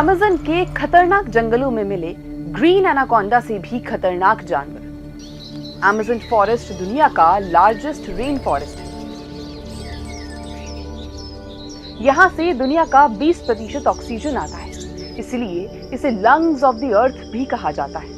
Amazon के खतरनाक जंगलों में मिले ग्रीन एनाकोंडा से भी खतरनाक जानवर। अमेज़न फॉरेस्ट दुनिया का लार्जेस्ट रेन फॉरेस्ट है। यहां से दुनिया का 20% ऑक्सीजन आता है, इसलिए इसे लंग्स ऑफ द अर्थ भी कहा जाता है।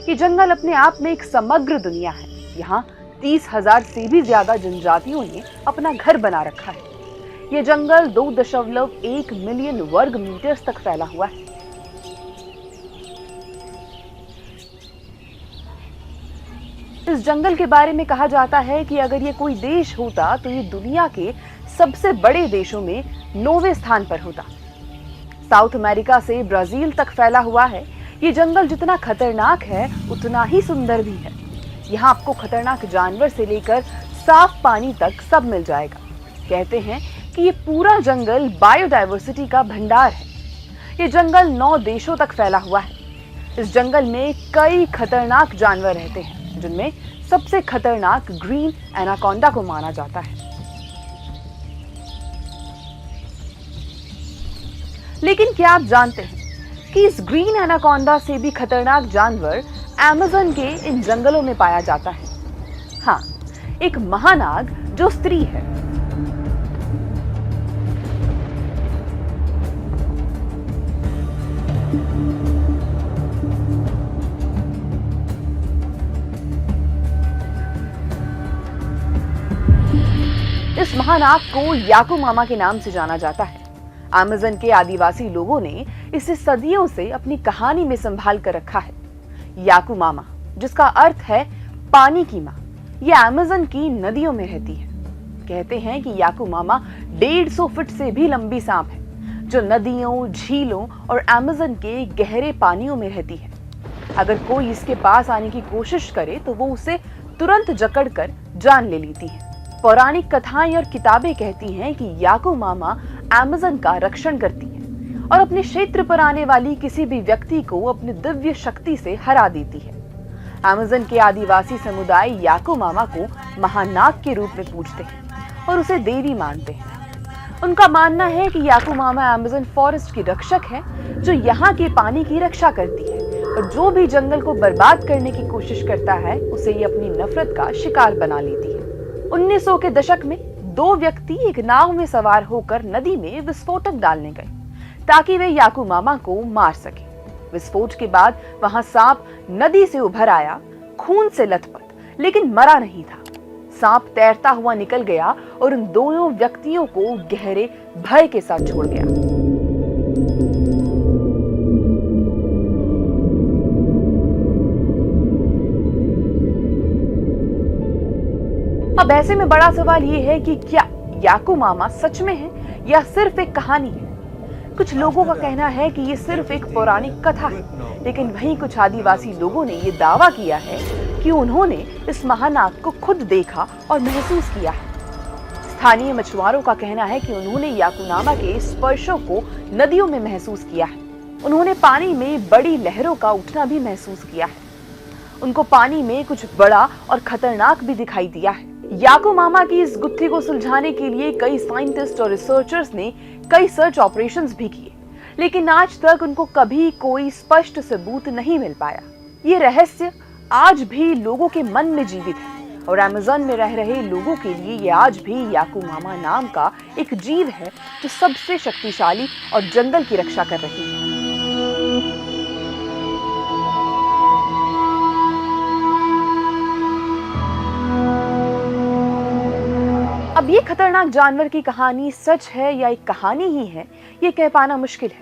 ये जंगल अपने आप में एक समग्र दुनिया है। यहाँ 30,000 से भी ज्यादा जनजातियों ने अपना घर बना रखा है। ये जंगल 2.1 मिलियन वर्ग मीटर तक फैला हुआ है। इस जंगल के बारे में कहा जाता है कि अगर ये कोई देश होता तो ये दुनिया के सबसे बड़े देशों में 9वें स्थान पर होता। साउथ अमेरिका से ब्राजील तक फैला हुआ है। ये जंगल जितना खतरनाक है उतना ही सुंदर भी है। यहाँ आपको खतरनाक जानवर से लेकर साफ पानी तक सब मिल जाएगा। कहते हैं कि ये पूरा जंगल बायोडायवर्सिटी का भंडार है। ये जंगल 9 देशों तक फैला हुआ है। इस जंगल में कई खतरनाक जानवर रहते हैं, जिनमें सबसे खतरनाक ग्रीन एनाकोंडा को माना जाता है। लेकिन क्या आप जानते हैं कि इस ग्रीन एनाकोंडा से भी खतरनाक जानवर अमेज़न के इन जंगलों में पाया जाता है? हाँ, एक महानाग जो स्त्री है। इस महानाग को याकू मामा के नाम से जाना जाता है। अमेज़न के आदिवासी लोगों ने इसे सदियों से अपनी कहानी में संभाल कर रखा है। याकू मामा, जिसका अर्थ है पानी की माँ, ये अमेज़न की नदियों में रहती है। कहते हैं कि याकू मामा 150 फीट से भी लंबी सांप है, जो नदियों, झीलों और अमेज़न के गहरे पानियों में रहती है। अगर कोई इसके पास आने की कोशिश करे तो वो उसे तुरंत जकड़कर जान ले लेती है। पौराणिक कथाएं और किताबें कहती हैं कि याकू मामा अमेज़न का रक्षण करती है और अपने क्षेत्र पर आने वाली किसी भी व्यक्ति को अपनी दिव्य शक्ति से हरा देती है। अमेज़न के आदिवासी समुदाय याकू मामा को महानाग के रूप में पूजते हैं और उसे देवी मानते हैं। उनका मानना है कि याकू मामा अमेज़न फॉरेस्ट की रक्षक है, जो यहाँ के पानी की रक्षा करती है और जो भी जंगल को बर्बाद करने की कोशिश करता है उसे ये अपनी नफरत का शिकार बना लेती है। 1900 के दशक में 2 व्यक्ति एक नाव में सवार होकर नदी में विस्फोटक डालने गए ताकि वे याकू मामा को मार सके। विस्फोट के बाद वहां सांप नदी से उभर आया, खून से लथपथ, लेकिन मरा नहीं था। सांप तैरता हुआ निकल गया और उन दोनों व्यक्तियों को गहरे भय के साथ छोड़ गया। अब ऐसे में बड़ा सवाल ये है कि क्या याकू मामा सच में है या सिर्फ एक कहानी है? कुछ लोगों का कहना है कि ये सिर्फ एक पौराणिक कथा है, लेकिन वहीं कुछ आदिवासी लोगों ने ये दावा किया है कि उन्होंने इस महानाग को खुद देखा और महसूस किया है। स्थानीय मछुआरों का कहना है कि उन्होंने याकू मामा के स्पर्शों को नदियों में महसूस किया है। उन्होंने पानी में बड़ी लहरों का उठना भी महसूस किया है। उनको पानी में कुछ बड़ा और खतरनाक भी दिखाई दिया है। याकू मामा की इस गुत्थी को सुलझाने के लिए कई साइंटिस्ट और रिसर्चर्स ने कई सर्च ऑपरेशंस भी किए, लेकिन आज तक उनको कभी कोई स्पष्ट सबूत नहीं मिल पाया। ये रहस्य आज भी लोगों के मन में जीवित है और अमेज़न में रह रहे लोगों के लिए ये आज भी याकू मामा नाम का एक जीव है, जो सबसे शक्तिशाली और जंगल की रक्षा कर रही है। अब ये खतरनाक जानवर की कहानी सच है या एक कहानी ही है, ये कह पाना मुश्किल है।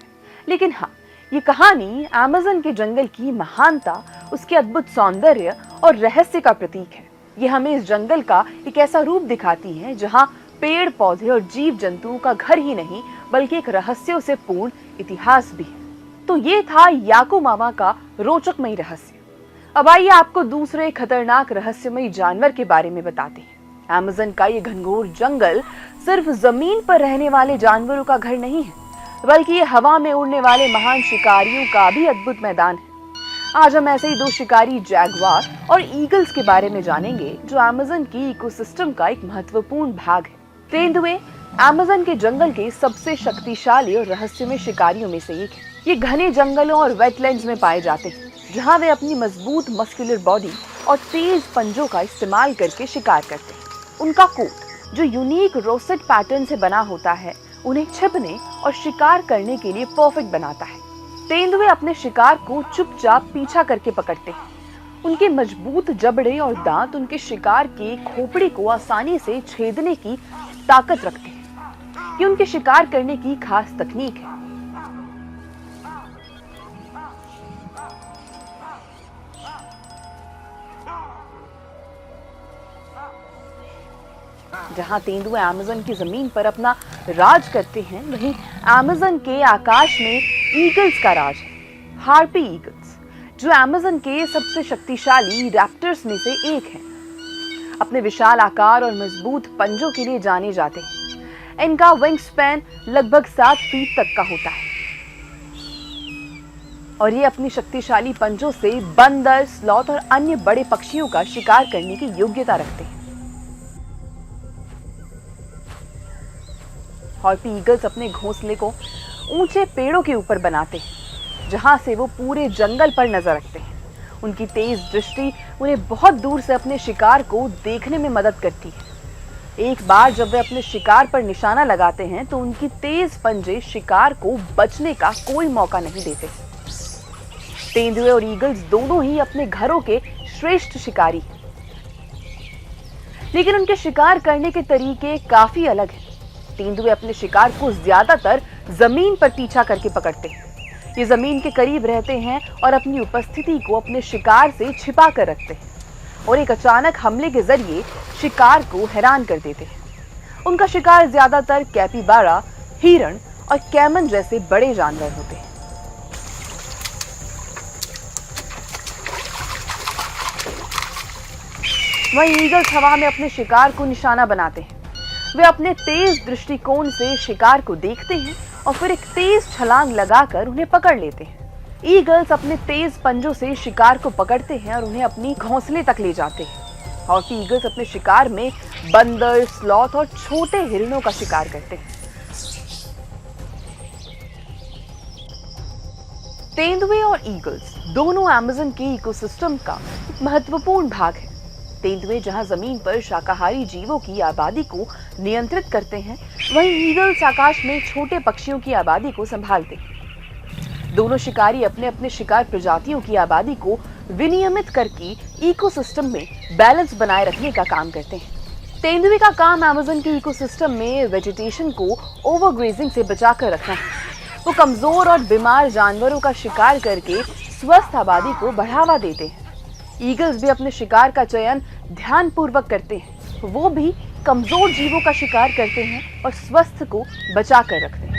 लेकिन हाँ, ये कहानी अमेज़न के जंगल की महानता, उसके अद्भुत सौंदर्य और रहस्य का प्रतीक है। ये हमें इस जंगल का एक ऐसा रूप दिखाती है जहाँ पेड़ पौधे और जीव जंतुओं का घर ही नहीं, बल्कि एक रहस्यों से पूर्ण इतिहास भी है। तो ये था याकू मामा का रोचकमयी रहस्य। अब आइए आपको दूसरे खतरनाक रहस्यमयी जानवर के बारे में बताते हैं। अमेज़न का ये घनघोर जंगल सिर्फ जमीन पर रहने वाले जानवरों का घर नहीं है, बल्कि ये हवा में उड़ने वाले महान शिकारियों का भी अद्भुत मैदान है। आज हम ऐसे ही 2 शिकारी जैगुआर और ईगल्स के बारे में जानेंगे, जो अमेज़न की इकोसिस्टम का एक महत्वपूर्ण भाग है। तेंदुए अमेज़न के जंगल के सबसे शक्तिशाली और रहस्यमय शिकारियों में से एक है। ये घने जंगलों और वेटलैंड्स में पाए जाते हैं, जहां वे अपनी मजबूत मस्कुलर बॉडी और तेज पंजों का इस्तेमाल करके शिकार करते हैं। उनका कोट, जो यूनिक रोसेट पैटर्न से बना होता है, उन्हें छिपने और शिकार करने के लिए परफेक्ट बनाता है। तेंदुए अपने शिकार को चुपचाप पीछा करके पकड़ते हैं। उनके मजबूत जबड़े और दांत उनके शिकार के खोपड़ी को आसानी से छेदने की ताकत रखते हैं। ये उनके शिकार करने की खास तकनीक है। जहां तेंदुए अमेज़न की जमीन पर अपना राज करते हैं, वहीं अमेज़न के आकाश में ईगल्स का राज है। हार्पी ईगल्स, जो अमेज़न के सबसे शक्तिशाली रैप्टर्स में से एक हैं, अपने विशाल आकार और मजबूत पंजों के लिए जाने जाते हैं। इनका विंग स्पैन लगभग 7 फीट तक का होता है और ये अपनी शक्तिशाली पंजों से बंदर, स्लॉथ और अन्य बड़े पक्षियों का शिकार करने की योग्यता रखते हैं। हार्पी ईगल्स अपने घोंसले को ऊंचे पेड़ों के ऊपर बनाते हैं, जहां से वो पूरे जंगल पर नजर रखते हैं। उनकी तेज दृष्टि उन्हें बहुत दूर से अपने शिकार को देखने में मदद करती है। एक बार जब वे अपने शिकार पर निशाना लगाते हैं, तो उनकी तेज पंजे शिकार को बचने का कोई मौका नहीं देते। तेंदुए और ईगल्स दोनों ही अपने घरों के श्रेष्ठ शिकारी हैं, लेकिन उनके शिकार करने के तरीके काफी अलग हैं। तेंदुए अपने शिकार को ज्यादातर जमीन पर पीछा करके पकड़ते हैं। ये जमीन के करीब रहते हैं और अपनी उपस्थिति को अपने शिकार से छिपा कर रखते हैं और एक अचानक हमले के जरिए शिकार को हैरान कर देते हैं। उनका शिकार ज्यादातर कैपिबारा, हिरण और कैमन जैसे बड़े जानवर होते हैं। वहीं ईगल्स हवा में अपने शिकार को निशाना बनाते हैं। वे अपने तेज दृष्टिकोण से शिकार को देखते हैं और फिर एक तेज छलांग लगाकर उन्हें पकड़ लेते हैं। ईगल्स अपने तेज पंजों से शिकार को पकड़ते हैं और उन्हें अपनी घोंसले तक ले जाते हैं। हार्पी ईगल्स अपने शिकार में बंदर, स्लॉथ और छोटे हिरणों का शिकार करते हैं। तेंदुए और ईगल्स दोनों अमेज़न के इकोसिस्टम का महत्वपूर्ण भाग है। तेंदुए जहां जमीन पर शाकाहारी जीवों की आबादी को नियंत्रित करते हैं, वहीं ईगल्स आकाश में छोटे पक्षियों की आबादी को संभालते हैं। दोनों शिकारी अपने अपने शिकार प्रजातियों की आबादी को विनियमित करके इकोसिस्टम में बैलेंस बनाए रखने का काम करते हैं। तेंदुए का काम अमेज़न के इकोसिस्टम में वेजिटेशन को ओवरग्रेजिंग से बचाकर रखना है। वो कमजोर और बीमार जानवरों का शिकार करके स्वस्थ आबादी को बढ़ावा देते हैं। ईगल्स भी अपने शिकार का चयन ध्यानपूर्वक करते हैं। वो भी कमजोर जीवों का शिकार करते हैं और स्वस्थ को बचा कर रखते हैं।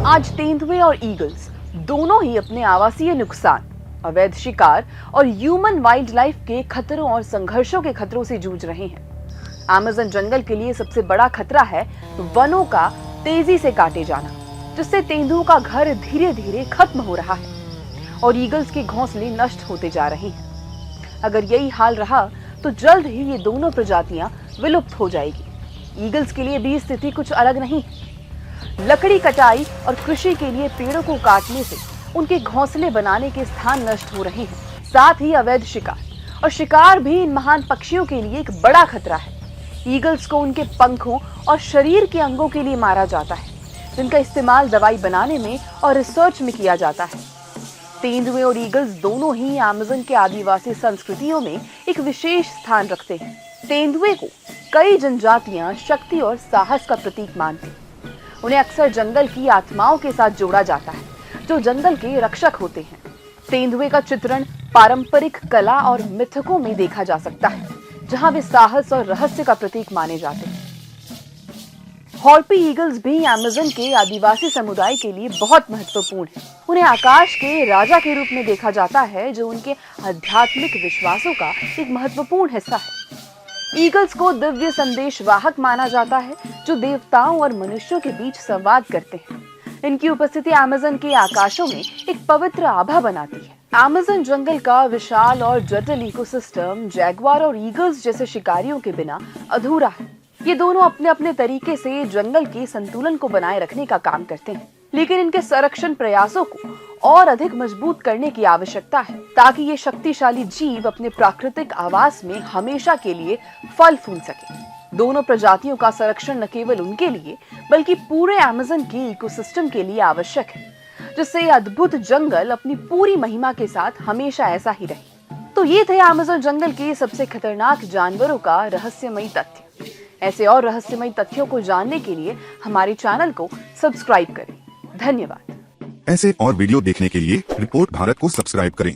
आज तेंदुए और ईगल्स दोनों ही अपने आवासीय नुकसान, अवैध शिकार और ह्यूमन वाइल्ड लाइफ के खतरों और संघर्षों के खतरों से जूझ रहे हैं। अमेज़न जंगल के लिए सबसे बड़ा खतरा है वनों का तेजी से काटे जाना, जिससे तेंदुओं का घर धीरे धीरे खत्म हो रहा है और ईगल्स के घोंसले नष्ट होते जा रहे हैं। अगर यही हाल रहा तो जल्द ही ये दोनों प्रजातियां विलुप्त हो जाएगी। ईगल्स के लिए भी स्थिति कुछ अलग नहीं है। लकड़ी कटाई और कृषि के लिए पेड़ों को काटने से उनके घोंसले बनाने के स्थान नष्ट हो रहे हैं। साथ ही अवैध शिकार और शिकार भी इन महान पक्षियों के लिए एक बड़ा खतरा है। ईगल्स को उनके पंखों और शरीर के अंगों के लिए मारा जाता है, जिनका इस्तेमाल दवाई बनाने में और रिसर्च में किया जाता है। तेंदुए और ईगल्स दोनों ही अमेज़न के आदिवासी संस्कृतियों में एक विशेष स्थान रखते हैं। तेंदुए को कई जनजातियां शक्ति और साहस का प्रतीक मानती हैं। उन्हें अक्सर जंगल की आत्माओं के साथ जोड़ा जाता है, जो जंगल के रक्षक होते हैं। तेंदुए का चित्रण पारंपरिक कला और मिथकों में देखा जा सकता है, जहां वे साहस और रहस्य का प्रतीक माने जाते हैं। हार्पी ईगल्स भी अमेज़न के आदिवासी समुदाय के लिए बहुत महत्वपूर्ण है। उन्हें आकाश के राजा के रूप में देखा जाता है, जो उनके आध्यात्मिक विश्वासों का एक महत्वपूर्ण हिस्सा है। ईगल्स को दिव्य संदेश वाहक माना जाता है, जो देवताओं और मनुष्यों के बीच संवाद करते हैं। इनकी उपस्थिति अमेज़न के आकाशों में एक पवित्र आभा बनाती है। अमेज़न जंगल का विशाल और जटिल इकोसिस्टम जैगुआर और ईगल्स जैसे शिकारियों के बिना अधूरा है। ये दोनों अपने अपने तरीके से जंगल के संतुलन को बनाए रखने का काम करते हैं, लेकिन इनके संरक्षण प्रयासों को और अधिक मजबूत करने की आवश्यकता है ताकि ये शक्तिशाली जीव अपने प्राकृतिक आवास में हमेशा के लिए फल फूल सके। दोनों प्रजातियों का संरक्षण न केवल उनके लिए बल्कि पूरे अमेज़न के इकोसिस्टम के लिए आवश्यक है, जिससे ये अद्भुत जंगल अपनी पूरी महिमा के साथ हमेशा ऐसा ही रहे। तो ये थे अमेज़न जंगल के सबसे खतरनाक जानवरों का रहस्यमयी तथ्य। ऐसे और रहस्यमयी तथ्यों को जानने के लिए हमारे चैनल को सब्सक्राइब करें। धन्यवाद। ऐसे और वीडियो देखने के लिए रिपोर्ट भारत को सब्सक्राइब करें।